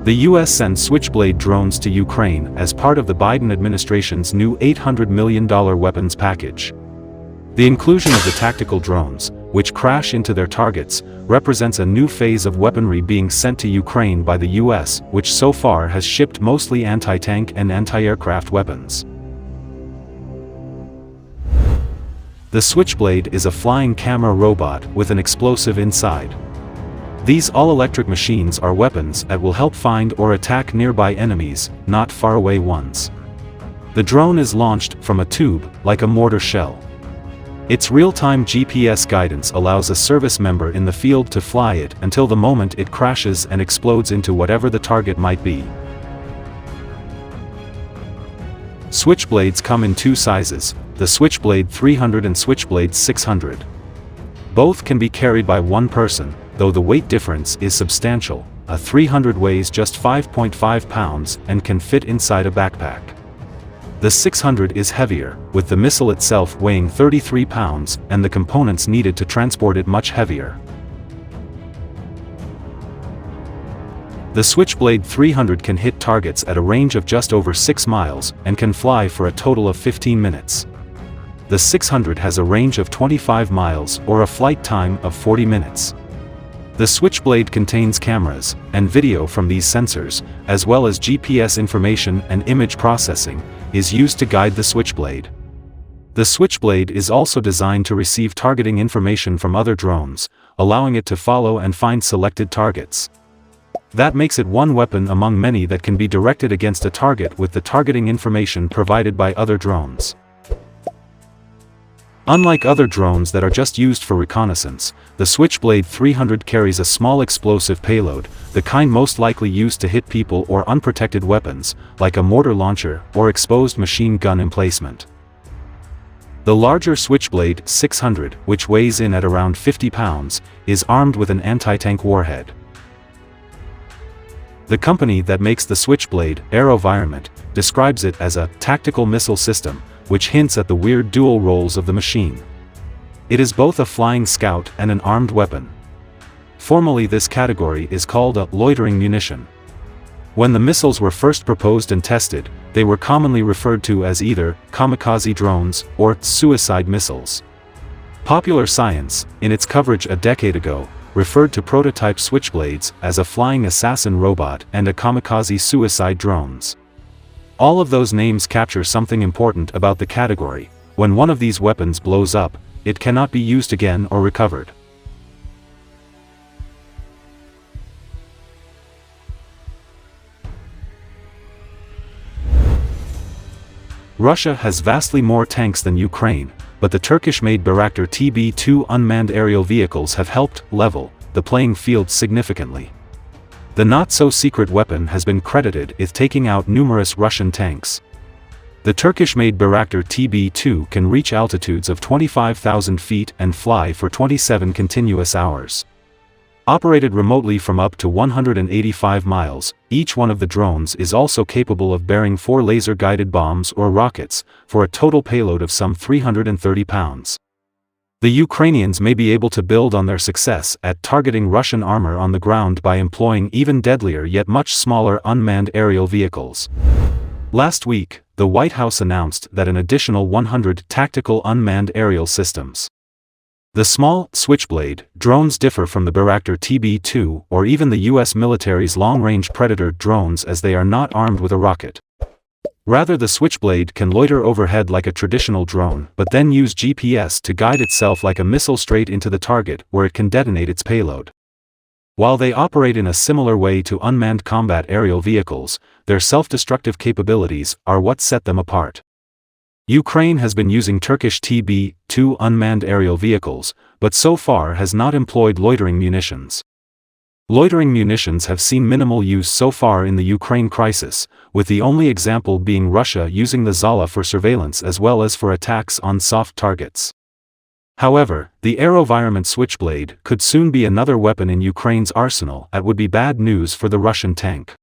The US sends Switchblade drones to Ukraine as part of the Biden administration's new $800 million weapons package. The inclusion of the tactical drones, which crash into their targets, represents a new phase of weaponry being sent to Ukraine by the US, which so far has shipped mostly anti-tank and anti-aircraft weapons. The Switchblade is a flying camera robot with an explosive inside. These all-electric machines are weapons that will help find or attack nearby enemies, not faraway ones. The drone is launched from a tube, like a mortar shell. Its real-time GPS guidance allows a service member in the field to fly it until the moment it crashes and explodes into whatever the target might be. Switchblades come in two sizes, the Switchblade 300 and Switchblade 600. Both can be carried by one person, though the weight difference is substantial. A 300 weighs just 5.5 pounds and can fit inside a backpack. The 600 is heavier, with the missile itself weighing 33 pounds and the components needed to transport it much heavier. The Switchblade 300 can hit targets at a range of just over 6 miles and can fly for a total of 15 minutes. The 600 has a range of 25 miles or a flight time of 40 minutes. The Switchblade contains cameras and video from these sensors, as well as GPS information and image processing, is used to guide the Switchblade. The Switchblade is also designed to receive targeting information from other drones, allowing it to follow and find selected targets. That makes it one weapon among many that can be directed against a target with the targeting information provided by other drones. Unlike other drones that are just used for reconnaissance, the Switchblade 300 carries a small explosive payload, the kind most likely used to hit people or unprotected weapons, like a mortar launcher or exposed machine gun emplacement. The larger Switchblade 600, which weighs in at around 50 pounds, is armed with an anti-tank warhead. The company that makes the Switchblade, AeroVironment, describes it as a tactical missile system, which hints at the weird dual roles of the machine. It is both a flying scout and an armed weapon. Formally, this category is called a loitering munition. When the missiles were first proposed and tested, they were commonly referred to as either kamikaze drones or suicide missiles. Popular Science, in its coverage a decade ago, referred to prototype Switchblades as a flying assassin robot and a kamikaze suicide drones. All of those names capture something important about the category. When one of these weapons blows up, it cannot be used again or recovered. Russia has vastly more tanks than Ukraine, but the Turkish-made Bayraktar TB2 unmanned aerial vehicles have helped level the playing field significantly. The not-so-secret weapon has been credited with taking out numerous Russian tanks. The Turkish-made Bayraktar TB2 can reach altitudes of 25,000 feet and fly for 27 continuous hours. Operated remotely from up to 185 miles, each one of the drones is also capable of bearing 4 laser-guided bombs or rockets, for a total payload of some 330 pounds. The Ukrainians may be able to build on their success at targeting Russian armor on the ground by employing even deadlier yet much smaller unmanned aerial vehicles. Last week, the White House announced that an additional 100 tactical unmanned aerial systems. The small Switchblade drones differ from the Bayraktar TB2 or even the US military's long-range Predator drones as they are not armed with a rocket. Rather, the Switchblade can loiter overhead like a traditional drone but then use GPS to guide itself like a missile straight into the target where it can detonate its payload. While they operate in a similar way to unmanned combat aerial vehicles, their self-destructive capabilities are what set them apart. Ukraine has been using Turkish TB2 unmanned aerial vehicles, but so far has not employed loitering munitions. Loitering munitions have seen minimal use so far in the Ukraine crisis, with the only example being Russia using the Zala for surveillance as well as for attacks on soft targets. However, the AeroVironment Switchblade could soon be another weapon in Ukraine's arsenal that would be bad news for the Russian tank.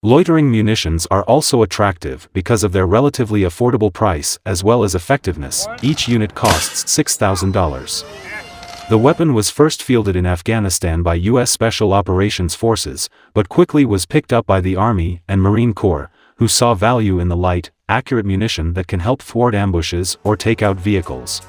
Loitering munitions are also attractive because of their relatively affordable price as well as effectiveness. Each unit costs $6,000. The weapon was first fielded in Afghanistan by U.S. Special Operations Forces, but quickly was picked up by the Army and Marine Corps, who saw value in the light, accurate munition that can help thwart ambushes or take out vehicles.